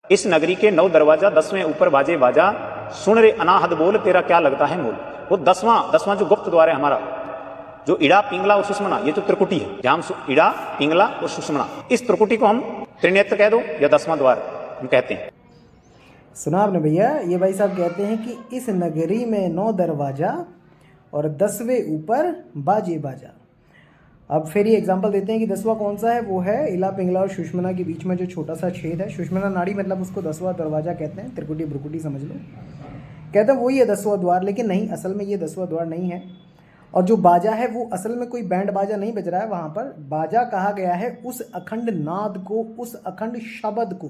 इस नगरी के 9 दरवाजा 10वें ऊपर बाजे बाजा, सुन रे अनाहद बोल तेरा क्या लगता है मूल। वो 10वां जो गुप्त द्वार है हमारा, जो इड़ा पिंगला और सुषमना, ये जो त्रिकुटी है, जहां हम इड़ा पिंगला और सुषमना, इस त्रिकुटी को हम त्रिनेत्र कह दो या 10वां द्वार हम कहते हैं। सुना आपने भैया, ये भाई साहब कहते हैं कि इस नगरी में 9 दरवाजा और 10वें ऊपर बाजे बाजा। अब फिर ये एग्जांपल देते हैं कि 10वां कौन सा है। वो है इला पिंगला और सुषमना के बीच में जो छोटा सा छेद है, सुषमना नाड़ी, मतलब उसको 10वां दरवाजा कहते हैं, त्रिकुटी ब्रुकुटी समझ लो। कहते हैं वही है 10वां द्वार, लेकिन नहीं, असल में ये 10वां द्वार नहीं है। और जो बाजा है वो असल में कोई बैंड बाजा नहीं बज रहा है वहाँ पर। बाजा कहा गया है उस अखंड नाद को, उस अखंड शब्द को,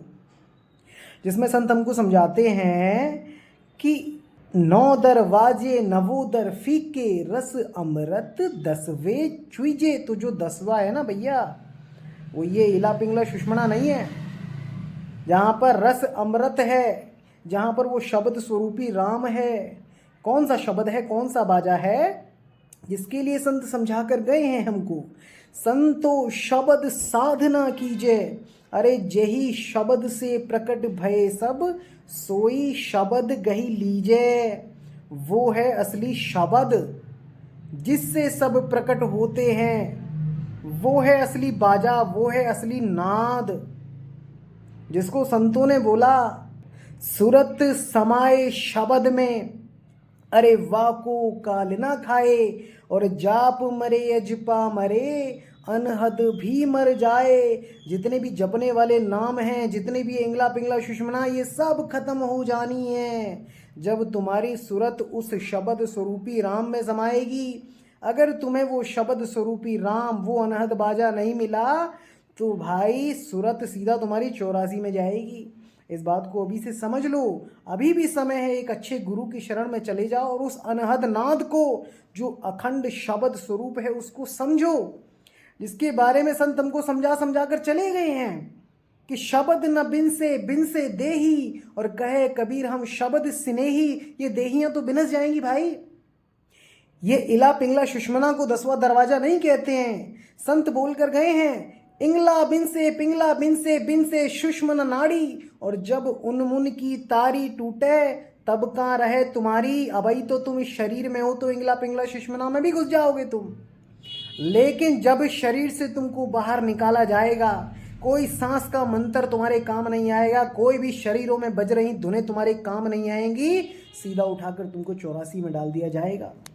जिसमें संत हमको समझाते हैं कि 9 दरवाजे नवोदर फीके, रस अमृत 10वें चुईजे। तो जो 10वां है ना भैया, वो ये इला पिंगला सुषमना नहीं है, जहाँ पर रस अमृत है, जहाँ पर वो शब्द स्वरूपी राम है। कौन सा शब्द है, कौन सा बाजा है, जिसके लिए संत समझा कर गए हैं हमको। संतो शब्द साधना कीजिए, अरे जेही शब्द से प्रकट भय सब, सोई शब्द गही लीजे। वो है असली शब्द जिससे सब प्रकट होते हैं, वो है असली बाजा, वो है असली नाद, जिसको संतों ने बोला सुरत समाए शब्द में, अरे वाको काल ना खाए, और जाप मरे अजपा मरे, अनहद भी मर जाए। जितने भी जपने वाले नाम हैं, जितने भी इंगला पिंगला सुषमना, ये सब खत्म हो जानी है जब तुम्हारी सूरत उस शब्द स्वरूपी राम में समाएगी। अगर तुम्हें वो शब्द स्वरूपी राम, वो अनहद बाजा नहीं मिला, तो भाई सूरत सीधा तुम्हारी 84 में जाएगी। इस बात को अभी से समझ लो, अभी भी समय है, एक अच्छे गुरु की शरण में चले जाओ और उस अनहद नाद को, जो अखंड शब्द स्वरूप है, उसको समझो, जिसके बारे में संत हमको समझा समझा कर चले गए हैं कि शब्द न बिन से देही, और कहे कबीर हम शब्द सिनेही। ये देहियां तो बिनस जाएंगी भाई। ये इला पिंगला सुषमना को 10वां दरवाजा नहीं कहते हैं। संत बोल कर गए हैं इंगला बिन से पिंगला बिन से सुषमन नाड़ी, और जब उन्मुन की तारी टूटे तब कहाँ रहे तुम्हारी। अभी तो तुम इस शरीर में हो तो इंगला पिंगला सुषमना में भी घुस जाओगे तुम, लेकिन जब शरीर से तुमको बाहर निकाला जाएगा, कोई सांस का मंत्र तुम्हारे काम नहीं आएगा, कोई भी शरीरों में बज रही धुनें तुम्हारे काम नहीं आएंगी, सीधा उठाकर तुमको 84 में डाल दिया जाएगा।